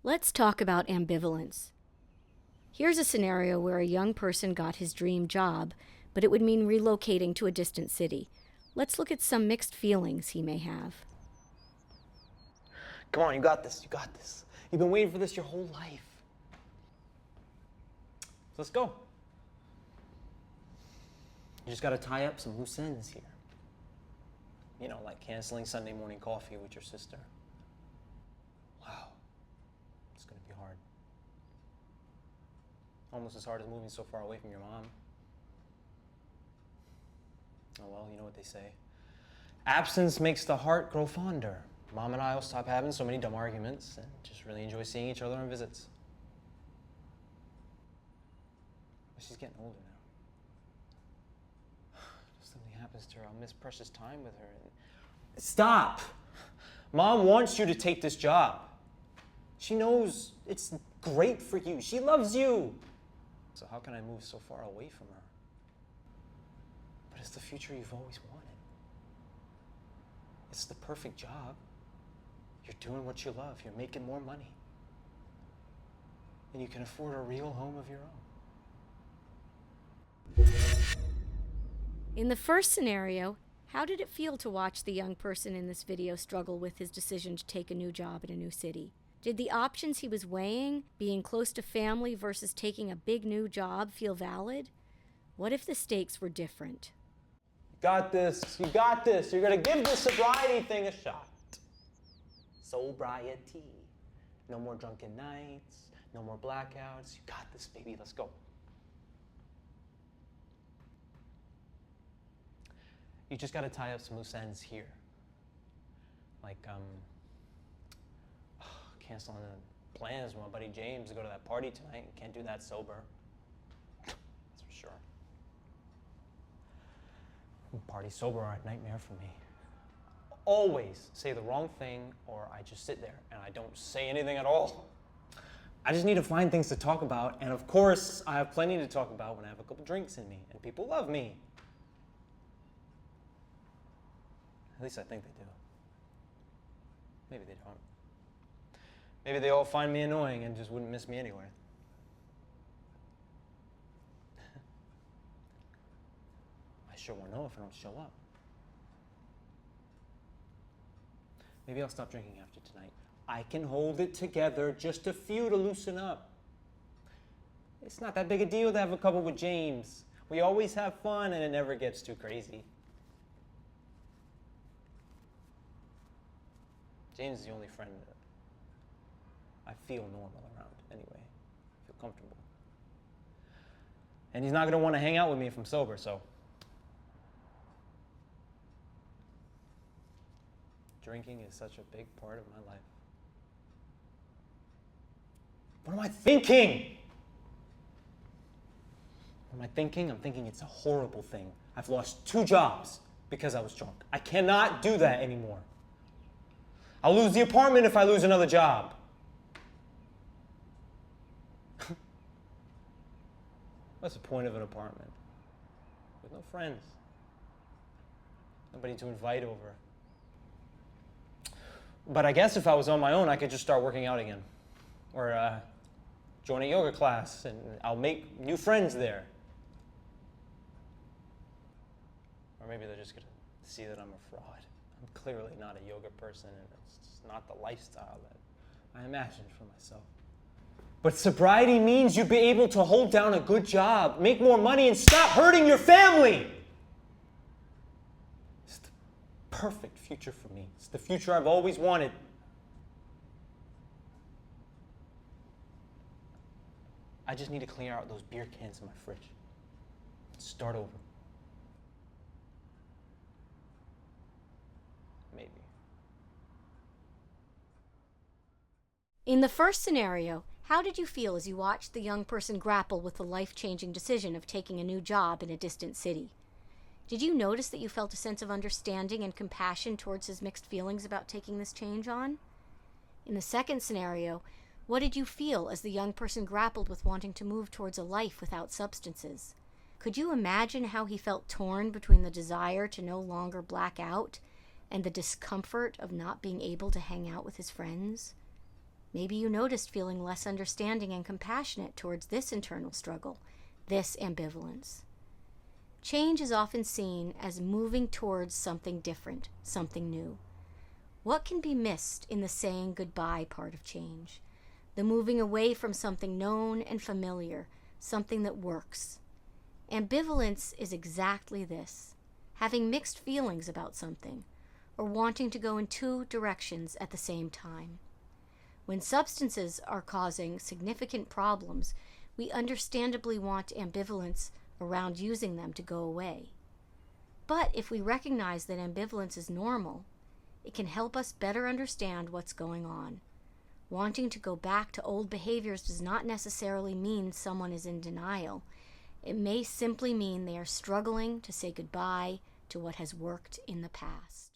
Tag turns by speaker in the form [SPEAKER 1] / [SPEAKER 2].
[SPEAKER 1] Let's talk about ambivalence. Here's a scenario where a young person got his dream job, but it would mean relocating to a distant city. Let's look at some mixed feelings he may have.
[SPEAKER 2] Come on, you got this, you got this. You've been waiting for this your whole life. So let's go. You just gotta tie up some loose ends here. You know, like canceling Sunday morning coffee with your sister. Wow, it's gonna be hard. Almost as hard as moving so far away from your mom. Oh well, you know what they say. Absence makes the heart grow fonder. Mom and I will stop having so many dumb arguments and just really enjoy seeing each other on visits. But she's getting older now. If something happens to her, I'll miss precious time with her. Stop! Mom wants you to take this job. She knows it's great for you. She loves you. So how can I move so far away from her? But it's the future you've always wanted. It's the perfect job. You're doing what you love. You're making more money. And you can afford a real home of your own.
[SPEAKER 1] In the first scenario, how did it feel to watch the young person in this video struggle with his decision to take a new job in a new city? Did the options he was weighing, being close to family versus taking a big new job, feel valid? What if the stakes were different?
[SPEAKER 2] You got this. You got this. You're going to give this sobriety thing a shot. Sobriety. No more drunken nights. No more blackouts. You got this, baby. Let's go. You just got to tie up some loose ends here. Like, canceling the plans with my buddy James to go to that party tonight. Can't do that sober. That's for sure. Party sober are a nightmare for me. Always say the wrong thing, or I just sit there and I don't say anything at all. I just need to find things to talk about, and of course, I have plenty to talk about when I have a couple drinks in me, and people love me. At least I think they do. Maybe they don't. Maybe they all find me annoying and just wouldn't miss me anyway. I sure won't know if I don't show up. Maybe I'll stop drinking after tonight. I can hold it together, just a few to loosen up. It's not that big a deal to have a couple with James. We always have fun and it never gets too crazy. James is the only friend that I feel normal around anyway. I feel comfortable. And he's not going to want to hang out with me if I'm sober, so. Drinking is such a big part of my life. What am I thinking? What am I thinking? I'm thinking it's a horrible thing. I've lost 2 jobs because I was drunk. I cannot do that anymore. I'll lose the apartment if I lose another job. What's the point of an apartment? With no friends. Nobody to invite over. But I guess if I was on my own, I could just start working out again. Or join a yoga class, and I'll make new friends there. Or maybe they're just going to see that I'm a fraud. I'm clearly not a yoga person, and it's just not the lifestyle that I imagined for myself. But sobriety means you'll be able to hold down a good job, make more money, and stop hurting your family. It's the perfect future for me. It's the future I've always wanted. I just need to clear out those beer cans in my fridge. Start over. Maybe.
[SPEAKER 1] In the first scenario, how did you feel as you watched the young person grapple with the life-changing decision of taking a new job in a distant city? Did you notice that you felt a sense of understanding and compassion towards his mixed feelings about taking this change on? In the second scenario, what did you feel as the young person grappled with wanting to move towards a life without substances? Could you imagine how he felt torn between the desire to no longer black out and the discomfort of not being able to hang out with his friends? Maybe you noticed feeling less understanding and compassionate towards this internal struggle, this ambivalence. Change is often seen as moving towards something different, something new. What can be missed in the saying goodbye part of change? The moving away from something known and familiar, something that works. Ambivalence is exactly this, having mixed feelings about something, or wanting to go in two directions at the same time. When substances are causing significant problems, we understandably want ambivalence around using them to go away. But if we recognize that ambivalence is normal, it can help us better understand what's going on. Wanting to go back to old behaviors does not necessarily mean someone is in denial. It may simply mean they are struggling to say goodbye to what has worked in the past.